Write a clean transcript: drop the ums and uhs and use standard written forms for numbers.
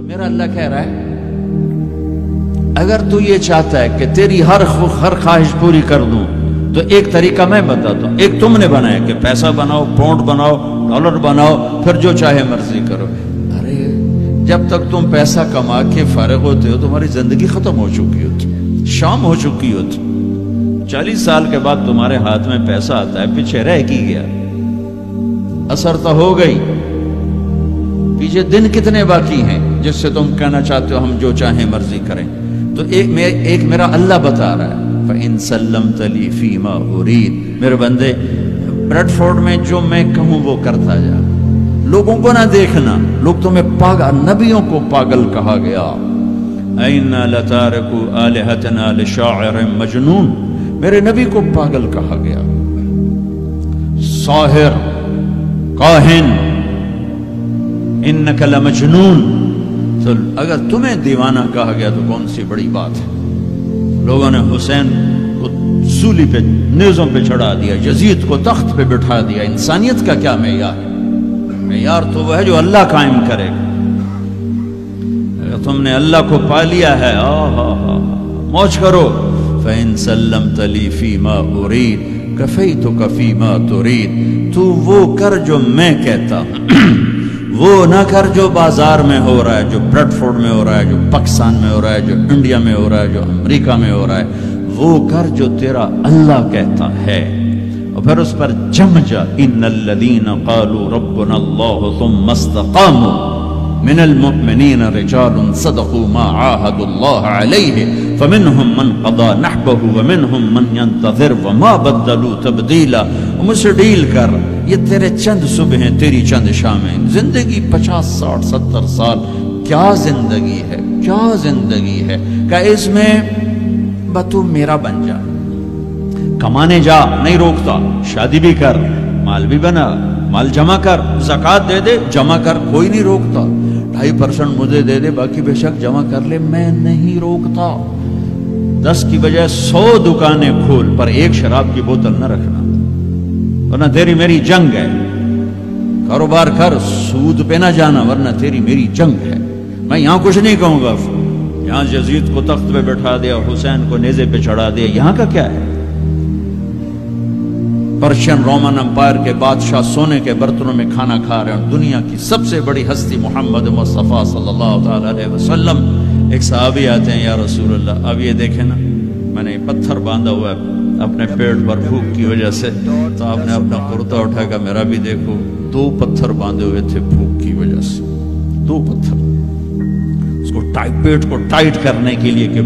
تو میرا اللہ کہہ رہا ہے اگر تو یہ چاہتا ہے کہ تیری ہر خواہش پوری کر دوں تو ایک طریقہ میں بتاتا ہوں. ایک تم نے بنایا کہ پیسہ بناؤ، پاؤنڈ بناؤ، ڈالر بناؤ، پھر جو چاہے مرضی کرو. ارے جب تک تم پیسہ کما کے فارغ ہوتے ہو تمہاری زندگی ختم ہو چکی ہوتی، شام ہو چکی ہوتی. 40 سال کے بعد تمہارے ہاتھ میں پیسہ آتا ہے، پیچھے رہ کی گیا، اثر تو ہو گئی. پیچھے دن کتنے باقی ہیں جس سے تم کہنا چاہتے ہو ہم جو چاہیں مرضی کریں. تو ایک میرا اللہ بتا رہا ہے فَإِن سَلَّمْتَ لِي فِي مَا أُرِيدُ. میرے بندے بریڈ فورڈ میں جو میں کہوں وہ کرتا جا، لوگوں کو نہ دیکھنا. لوگ تمہیں پاگل، نبیوں کو پاگل کہا گیا. اَإِنَّا لَتَارِكُوا آلِهَتَنَا لِشَاعِرٍ مَجْنُونٍ. میرے نبی کو پاگل کہا گیا، ساحر، کاہن، اِنَّكَ لَمَجْنُونَ. تو اگر تمہیں دیوانہ کہا گیا تو کون سی بڑی بات ہے. لوگوں نے حسین کو سولی پہ، نیزوں پہ چڑھا دیا، یزید کو تخت پہ بٹھا دیا. انسانیت کا کیا معیار ہے؟ معیار تو وہ ہے جو اللہ قائم کرے گا. اگر تم نے اللہ کو پا لیا ہے موج کرو. فَإِن سَلَّمْتَ لِي فِي مَا أُرِيدُ كَفَيْتُكَ فِي مَا تُرِيدُ. تو وہ کر جو میں کہتا ہوں، وہ نہ کر جو بازار میں ہو رہا ہے، جو بریڈ فورڈ میں ہو رہا ہے، جو پاکستان میں ہو رہا ہے، جو انڈیا میں ہو رہا ہے، جو امریکہ میں ہو رہا ہے. وہ کر جو تیرا اللہ کہتا ہے. اور پھر اس پر جم جا. ان الذین قالوا ربنا اللہ ثم استقاموا من المؤمنین رجال صدقوا ما عاهدوا اللہ علیہ فمنهم من قضى نحبه ومنهم من ينتظر وما بدلوا تبدیلا. مجھ سے ڈیل کر، یہ تیرے چند صبح ہیں، تیری چند شامیں. زندگی 50 60 70 سال، کیا زندگی ہے، کیا زندگی ہے. کہ اس میں تو میرا بن جا، کمانے جا، نہیں روکتا. شادی بھی کر، مال بھی بنا، مال جمع کر، زکوٰۃ دے دے، جمع کر، کوئی نہیں روکتا. 2.5% مجھے دے دے، باقی بے شک جمع کر لے، میں نہیں روکتا. 10 کی بجائے 100 دکانیں کھول، پر ایک شراب کی بوتل نہ رکھنا، ورنہ تیری میری جنگ ہے. کاروبار کر، سود پہ نہ جانا، ورنہ تیری میری جنگ ہے. میں یہاں کچھ نہیں کہوں گا. یہاں یزید کو تخت پہ بٹھا دیا، حسین کو نیزے پہ چڑھا دیا، یہاں کا کیا ہے؟ پرشین رومن امپائر کے بادشاہ سونے کے برتنوں میں کھانا کھا رہے ہیں. دنیا کی سب سے بڑی ہستی محمد مصطفیٰ صلی اللہ علیہ وسلم. ایک صحابی آتے ہیں، یا رسول اللہ اب یہ دیکھیں نا، میں نے پتھر باندھا ہوا ہے اپنے پیٹ پر بھوک کی وجہ سے. تو آپ نے اپنا کرتا اٹھا کر میرا بھی دیکھو. 2 پتھر باندھے ہوئے تھے بھوک کی وجہ سے، 2 پتھر. اس کو پیٹ کو ٹائٹ کرنے کے لیے کہ